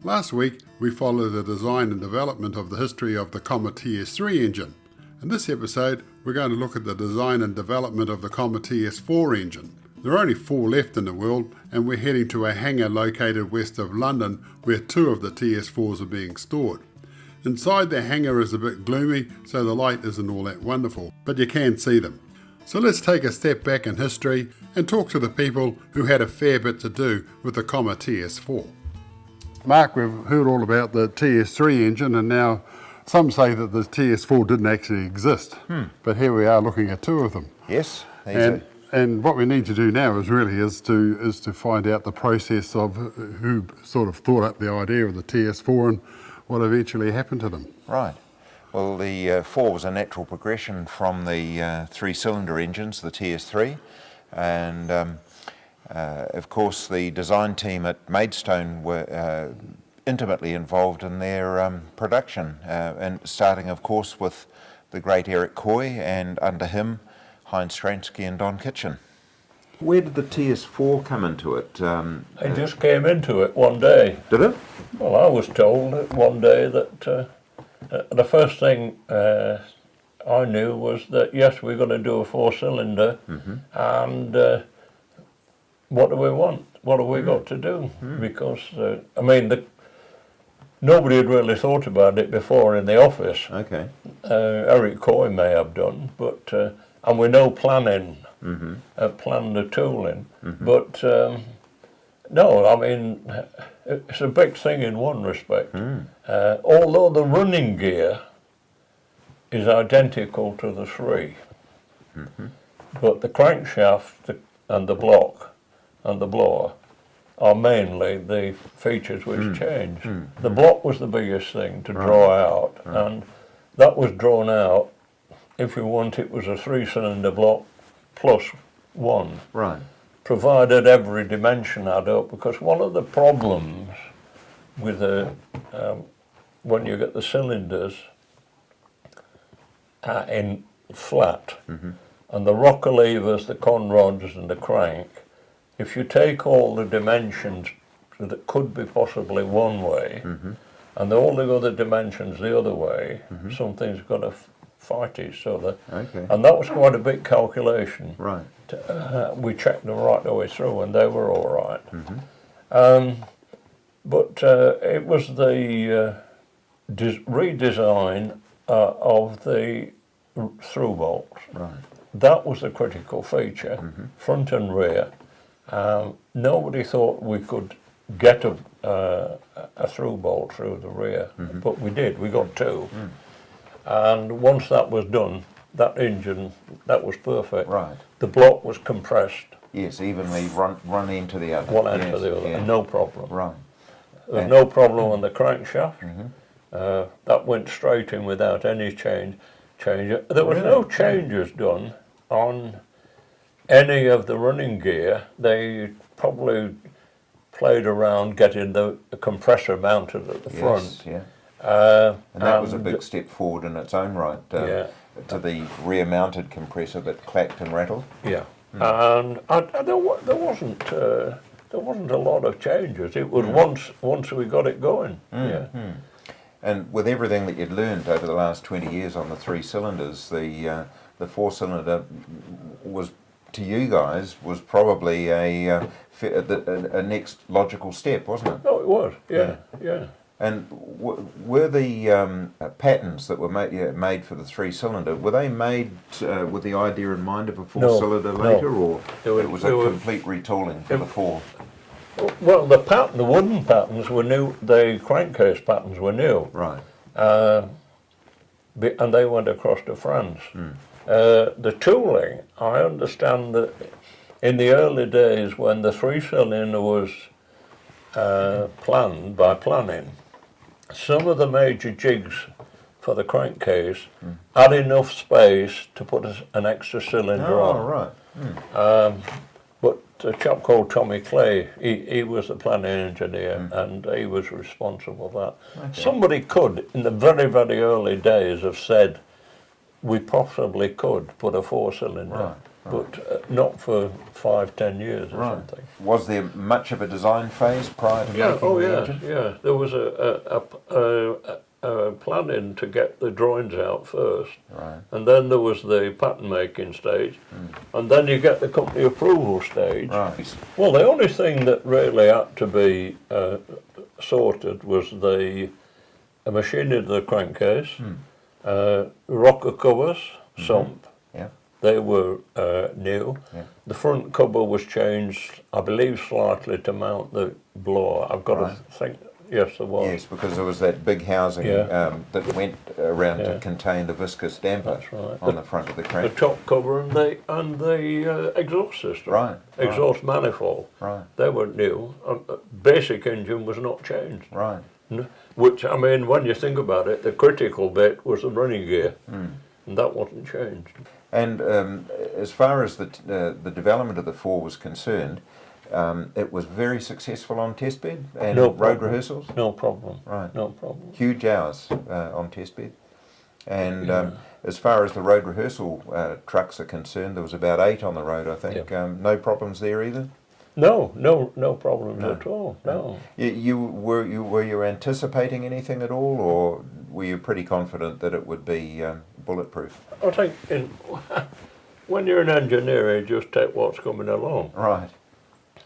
Last week we followed the design and development of the history of the Commer TS3 engine. In this episode we're going to look at the design and development of the Commer TS4 engine. There are only 4 left in the world, and we're heading to a hangar located west of London where 2 of the TS4s are being stored. Inside the hangar is a bit gloomy, so the light isn't all that wonderful, but you can see them. So let's take a step back in history and talk to the people who had a fair bit to do with the Commer TS4. Mark, we've heard all about the TS3 engine, and now some say that the TS4 didn't actually exist, but here we are looking at 2 of them. Yes, and what we need to do now is to find out the process of who sort of thought up the idea of the TS4 and what eventually happened to them. Right. Well, the 4 was a natural progression from the 3-cylinder engines, the TS3, and of course the design team at Maidstone were intimately involved in their production, and starting of course with the great Eric Coy, and under him Heinz Stransky and Don Kitchen. Where did the TS4 come into it? It just came into it one day. Did it? Well, I was told that one day that the first thing I knew was that yes, we're going to do a 4-cylinder, and what do we want? What have we got to do? Because I mean, nobody had really thought about it before in the office. Okay. Eric Coy may have done, but and we know planning, plan the tooling, but no, I mean, it's a big thing in one respect. Although the running gear is identical to the 3, but the crankshaft and the block and the blower are mainly the features which change. The block was the biggest thing to draw out, and that was drawn out. If you want, it was a 3-cylinder block plus 1. Right. Provided every dimension had up, because one of the problems with when you get the cylinders in flat, and the rocker levers, the con rods and the crank, if you take all the dimensions that could be possibly one way, and all the other dimensions the other way, something's got to fight it. So and that was quite a big calculation. Right. We checked them right the way through, and they were all right. But it was the redesign of the through bolts. Right. That was the critical feature, front and rear. Nobody thought we could get a through bolt through the rear, but we did. We got 2. And once that was done, that engine, that was perfect. Right. The block was compressed. Yes, evenly run into the other. One end to the other, and no problem. Right. There was no problem on the crankshaft. That went straight in without any change. There was no changes done on any of the running gear. They probably played around getting the compressor mounted at the front. Yeah. And that was a big step forward in its own right, to the rear-mounted compressor that clacked and rattled. Yeah, and there wasn't a lot of changes. It was once we got it going. And with everything that you'd learned over the last 20 years on the 3 cylinders, the 4-cylinder was, to you guys, was probably a next logical step, wasn't it? Oh, it was. Yeah. And were the patterns that were made for the 3-cylinder, were they made with the idea in mind of a 4-cylinder later, or it was a complete retooling for the 4? Well, the wooden patterns were new. The crankcase patterns were new. Right. And they went across to France. The tooling, I understand that in the early days when the 3-cylinder was planned by planning, some of the major jigs for the crankcase had enough space to put an extra cylinder on. Right. But a chap called Tommy Clay, he was the planning engineer, and he was responsible for that. Okay. Somebody could, in the very, very early days, have said, we possibly could put a 4-cylinder. Right. but not for 5-10 years or Right. something. Was there much of a design phase prior to Yeah, making the engine? yeah. There was a planning to get the drawings out first, Right. and then there was the pattern making stage, and then you get the company approval stage. Right. Well, the only thing that really had to be sorted was the machining of the crankcase, rocker covers, sump. Yeah. They were new. Yeah. The front cover was changed, I believe, slightly to mount the blower. I've got Right. to think. Yes, there was. Yes, because there was that big housing Yeah. that went around to Yeah. contain the viscous damper That's right. on the front of the The crank. top cover and the exhaust system. Right, right. Exhaust manifold. Right. They were new. Basic engine was not changed. Right. Which, I mean, when you think about it, the critical bit was the running gear, and that wasn't changed. And as far as the development of the 4 was concerned, it was very successful on test bed and No road problem. rehearsals. No problem. Right. No problem. Huge hours on test bed. And as far as the road rehearsal trucks are concerned, there was about 8 on the road, I think. No problems there either. No problems at all. No. Were you anticipating anything at all, or were you pretty confident that it would be bulletproof? I think when you're an engineer, you just take what's coming along. Right.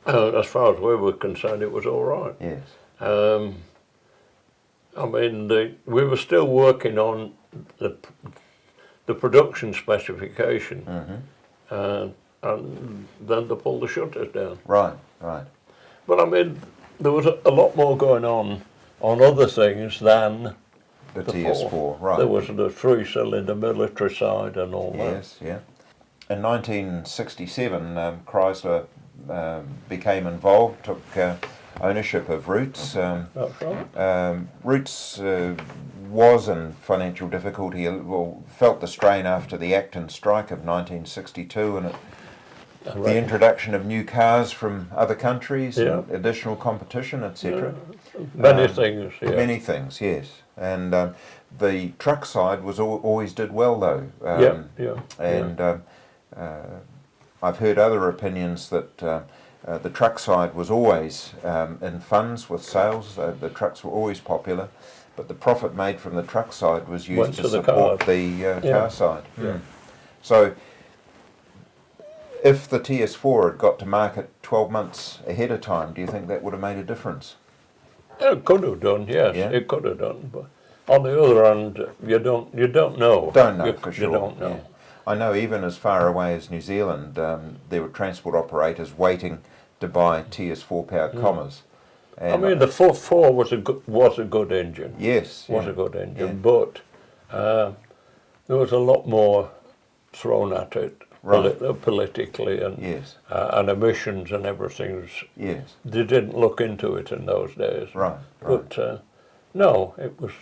As far as we were concerned, it was all right. Yes. I mean, we were still working on the production specification, and then they pulled the shutters down. Right. Right. But I mean, there was a lot more going on other things than The the TS4. Right. There was the 3-cylinder military side and all Yes. Yeah. In 1967, Chrysler became involved, took ownership of Roots. that. That's right. Roots was in financial difficulty, felt the strain after the Acton strike of 1962 and the introduction of new cars from other countries, and additional competition, etc. Many things, yeah. Many things, yes. And the truck side was always did well, though. And I've heard other opinions that the truck side was always in funds with sales. The trucks were always popular, but the profit made from the truck side was used to support the car side. Yeah. So if the TS4 had got to market 12 months ahead of time, do you think that would have made a difference? It could have done, yes. Yeah. It could have done. But on the other hand, you don't know. Don't know for sure. You don't know. Yeah. I know even as far away as New Zealand, there were transport operators waiting to buy TS4 powered Commers. I mean, the 4 was a good engine. Yes. Was yeah. a good engine, Yeah. but there was a lot more thrown at it. Right. Politically and Yes. and emissions and everything. Yes. They didn't look into it in those days. Right. Right. But no, it was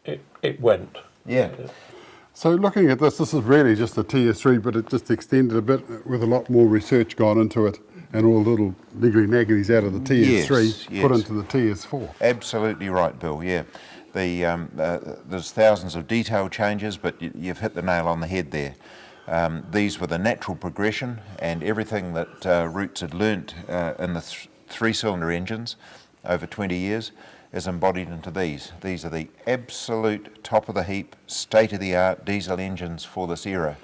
it went. Yeah. So looking at this is really just the TS3, but it just extended a bit with a lot more research gone into it and all the little niggly-nagglies out of the TS3 Yes, put yes. into the TS4. Absolutely right, Bill. Yeah. There's thousands of detail changes, but you've hit the nail on the head there. These were the natural progression, and everything that Roots had learnt in the 3-cylinder engines over 20 years is embodied into these. These are the absolute top of the heap, state-of-the-art diesel engines for this era.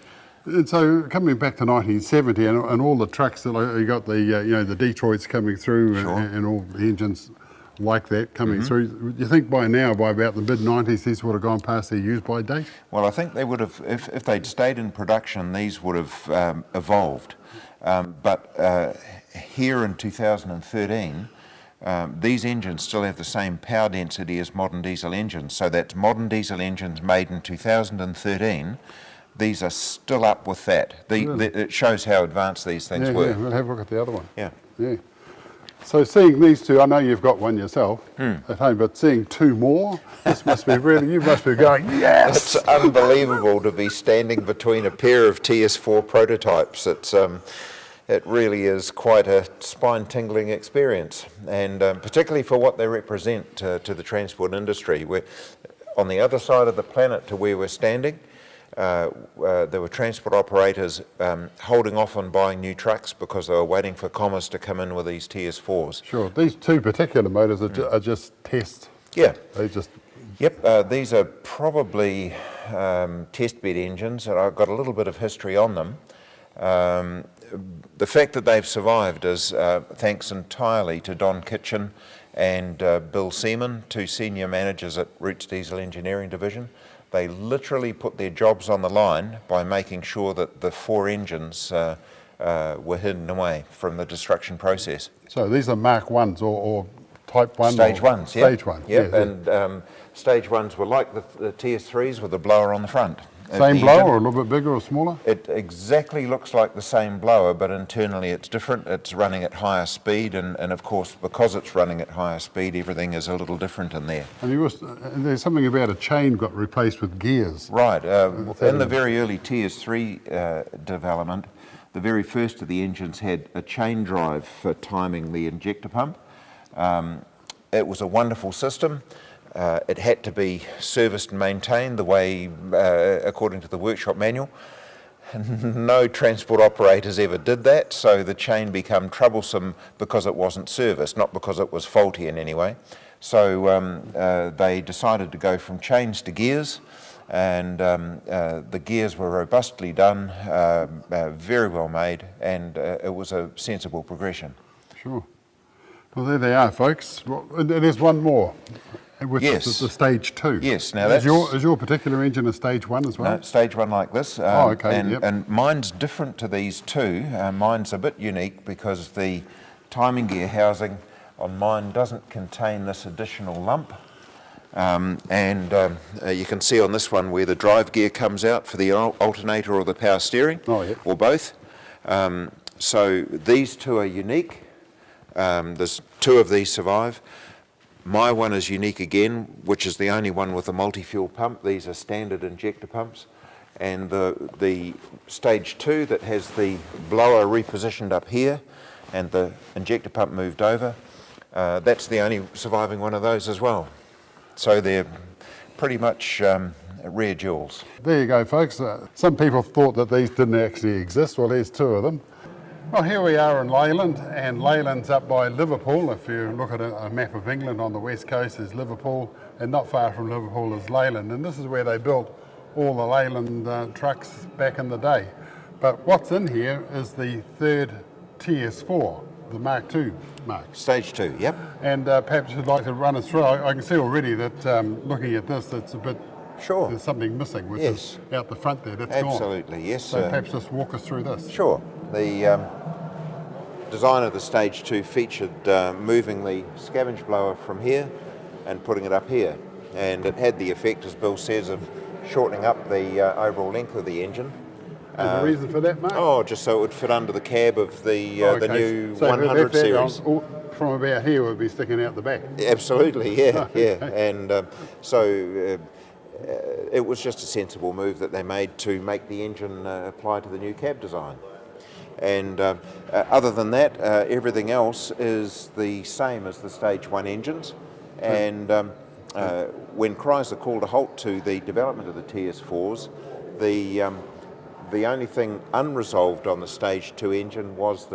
And so coming back to 1970 and all the trucks that you got the Detroits coming through Sure. and all the engines like that coming through. You think by now, by about the mid-90s, these would have gone past their use-by date? Well, I think they would have, if they'd stayed in production, these would have evolved. But here in 2013, these engines still have the same power density as modern diesel engines. So that's modern diesel engines made in 2013. These are still up with that. It shows how advanced these things were. Yeah, we'll have a look at the other one. Yeah. Yeah. So seeing these two, I know you've got one yourself at home, but seeing two more, this must be really, you must be going, yes! It's unbelievable to be standing between a pair of TS4 prototypes. It really is quite a spine-tingling experience, and particularly for what they represent to the transport industry. We're on the other side of the planet to where we're standing. there were transport operators holding off on buying new trucks because they were waiting for Commers to come in with these TS4s. Sure. These two particular motors are just test. Yeah. They just. Yep. These are probably test bed engines, and I've got a little bit of history on them. The fact that they've survived is thanks entirely to Don Kitchen and Bill Seaman, two senior managers at Roots Diesel Engineering Division. They literally put their jobs on the line by making sure that the 4 engines were hidden away from the destruction process. So these are Mark 1s or Type 1? Stage 1s, yeah. Stage 1, yep. yeah. And stage 1s were like the TS3s with the blower on the front. Same blower or a little bit bigger or smaller? It exactly looks like the same blower, but internally it's different. It's running at higher speed, and of course, because it's running at higher speed, everything is a little different in there. And there's something about a chain got replaced with gears. Right. In the very early TS3 development, the very first of the engines had a chain drive for timing the injector pump. It was a wonderful system. It had to be serviced and maintained the way, according to the workshop manual. No transport operators ever did that, so the chain became troublesome because it wasn't serviced, not because it was faulty in any way. So they decided to go from chains to gears, and the gears were robustly done, very well made, and it was a sensible progression. Sure. Well, there they are, folks. And there's one more, which is the stage 2. Yes. Now is your particular engine a stage 1 as well? No, stage 1 like this. Okay. And mine's different to these two. Mine's a bit unique because the timing gear housing on mine doesn't contain this additional lump. You can see on this one where the drive gear comes out for the alternator or the power steering, or both. So these two are unique. There's 2 of these survive. My one is unique again, which is the only one with a multi-fuel pump. These are standard injector pumps. And the stage 2 that has the blower repositioned up here and the injector pump moved over, that's the only surviving one of those as well. So they're pretty much rare jewels. There you go, folks. Some people thought that these didn't actually exist. Well, there's 2 of them. Well, here we are in Leyland, and Leyland's up by Liverpool. If you look at a map of England, on the west coast is Liverpool, and not far from Liverpool is Leyland. And this is where they built all the Leyland trucks back in the day. But what's in here is the 3rd TS4, the Mark II, Mark. Stage 2, yep. And perhaps you'd like to run us through. I can see already that looking at this, it's a bit... Sure. There's something missing, which is out the front there. That's gone. Absolutely, yes. So perhaps just walk us through this. Sure. The design of the Stage 2 featured moving the scavenge blower from here and putting it up here. And it had the effect, as Bill says, of shortening up the overall length of the engine. And the reason for that, Mark? Oh, just so it would fit under the cab of the new so 100 series. From about here, it would be sticking out the back. Absolutely, yeah, yeah. And it was just a sensible move that they made to make the engine apply to the new cab design. And other than that, everything else is the same as the Stage 1 engines. And when Chrysler called a halt to the development of the TS4s, the only thing unresolved on the Stage 2 engine was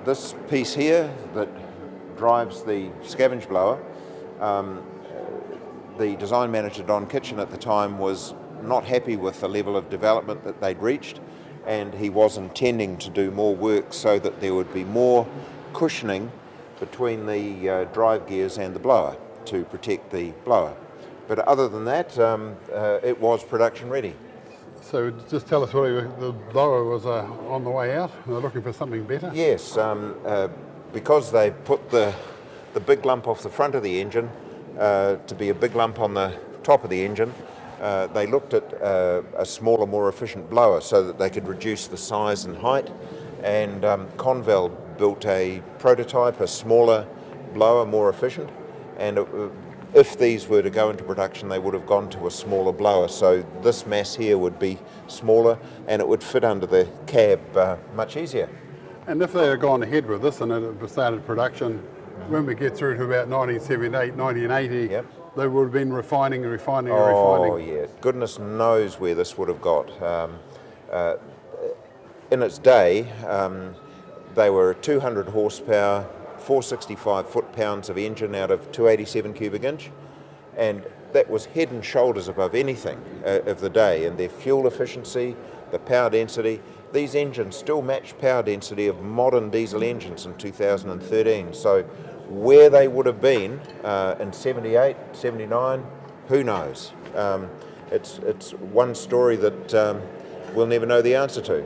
this piece here that drives the scavenge blower. The design manager, Don Kitchen, at the time was not happy with the level of development that they'd reached, and he was intending to do more work so that there would be more cushioning between the drive gears and the blower to protect the blower. But other than that, it was production ready. So just tell us whether the blower was on the way out, and they're looking for something better? Yes, because they put the big lump off the front of the engine to be a big lump on the top of the engine, they looked at a smaller, more efficient blower so that they could reduce the size and height. And Conval built a prototype, a smaller blower, more efficient. And if these were to go into production, they would have gone to a smaller blower. So this mass here would be smaller, and it would fit under the cab much easier. And if they had gone ahead with this and it had started production, when we get through to about 1978, 1980, yep. they would have been refining and refining and Oh refining. yeah, goodness knows where this would have got. In its day, they were 200 horsepower, 465 foot-pounds of engine out of 287 cubic inch, and that was head and shoulders above anything of the day. And their fuel efficiency, the power density, these engines still match power density of modern diesel engines in 2013. So where they would have been in 78, 79, who knows? It's one story that we'll never know the answer to.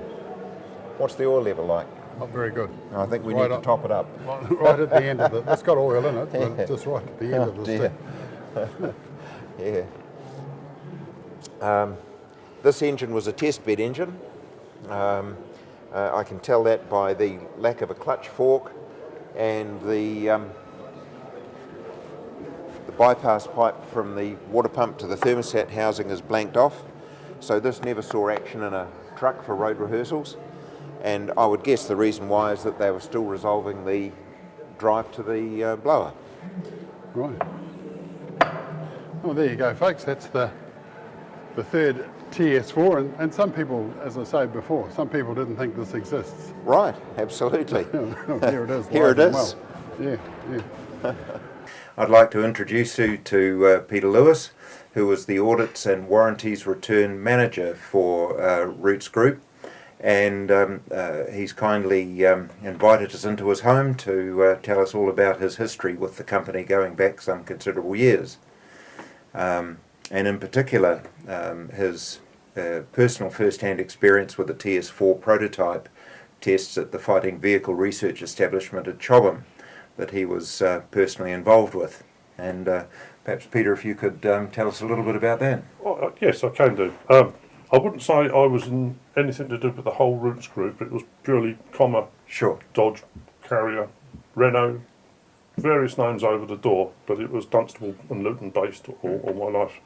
What's the oil level like? Not very good. I think we Right need to up. top it up. Right at the end of it. It's got oil in it, but just right at the end of the stick. Yeah. This engine was a test bed engine. I can tell that by the lack of a clutch fork, and the bypass pipe from the water pump to the thermostat housing is blanked off. So this never saw action in a truck for road rehearsals. And I would guess the reason why is that they were still resolving the drive to the blower. Right. Well, there you go, folks. That's the third TS4, and some people, as I said before, some people didn't think this exists. Right, absolutely. Here it is. Here it live and is. well. Yeah. I'd like to introduce you to Peter Lewis, who was the Audits and Warranties Return Manager for Roots Group. And he's kindly invited us into his home to tell us all about his history with the company going back some considerable years. And in particular, his personal first-hand experience with the TS4 prototype tests at the Fighting Vehicle Research Establishment at Chobham that he was personally involved with. And perhaps, Peter, if you could tell us a little bit about that. Oh, yes, I can do. I wouldn't say I was in anything to do with the whole Roots group. It was purely Commer, Sure. Dodge, Carrier, Renault, various names over the door, but it was Dunstable and Luton based all my life.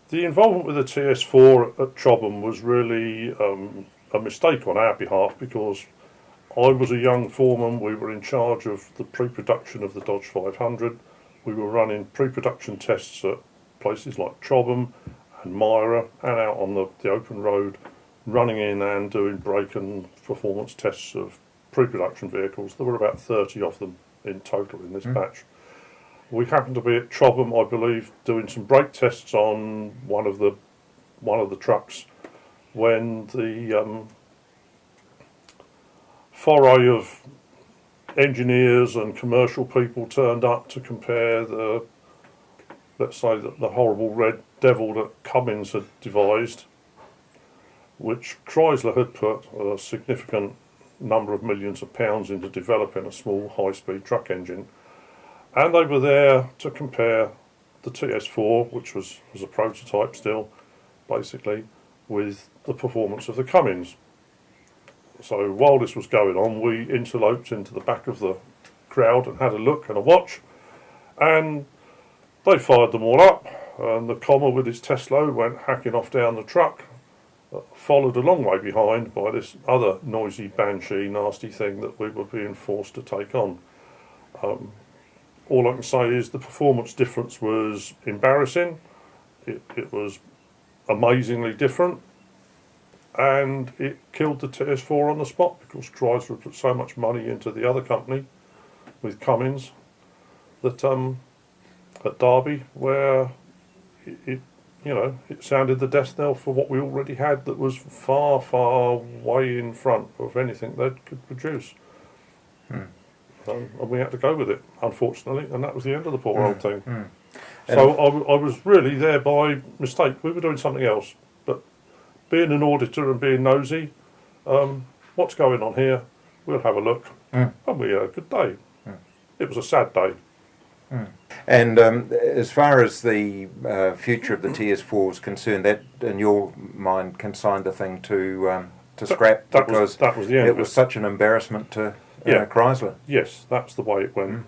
The involvement with the TS4 at Chobham was really a mistake on our behalf, because I was a young foreman. We were in charge of the pre-production of the Dodge 500. We were running pre-production tests at places like Chobham and Myra, and out on the open road, running in and doing brake and performance tests of pre-production vehicles. There were about 30 of them in total in this batch. We happened to be at Chobham, I believe, doing some brake tests on one of the trucks when the foray of engineers and commercial people turned up to compare the, let's say, the horrible red devil that Cummins had devised, which Chrysler had put a significant number of millions of pounds into developing a small high-speed truck engine. And they were there to compare the TS4, which was a prototype still, basically, with the performance of the Cummins. So while this was going on, we interloped into the back of the crowd and had a look and a watch, and they fired them all up, and the Commer with his Tesla went hacking off down the truck, followed a long way behind by this other noisy banshee nasty thing that we were being forced to take on. All I can say is the performance difference was embarrassing. It was amazingly different, and it killed the TS4 on the spot, because Chrysler put so much money into the other company with Cummins that at Derby, where it sounded the death knell for what we already had, that was far, far way in front of anything they could produce. And we had to go with it, unfortunately, and that was the end of the poor old thing. So I was really there by mistake. We were doing something else, but being an auditor and being nosy, what's going on here? We'll have a look. And we had a good day. It was a sad day. And as far as the future of the TS4 is concerned, that, in your mind, consigned the thing to scrap, that because was the end it of was it. such an embarrassment to Chrysler. Yes, that's the way it went.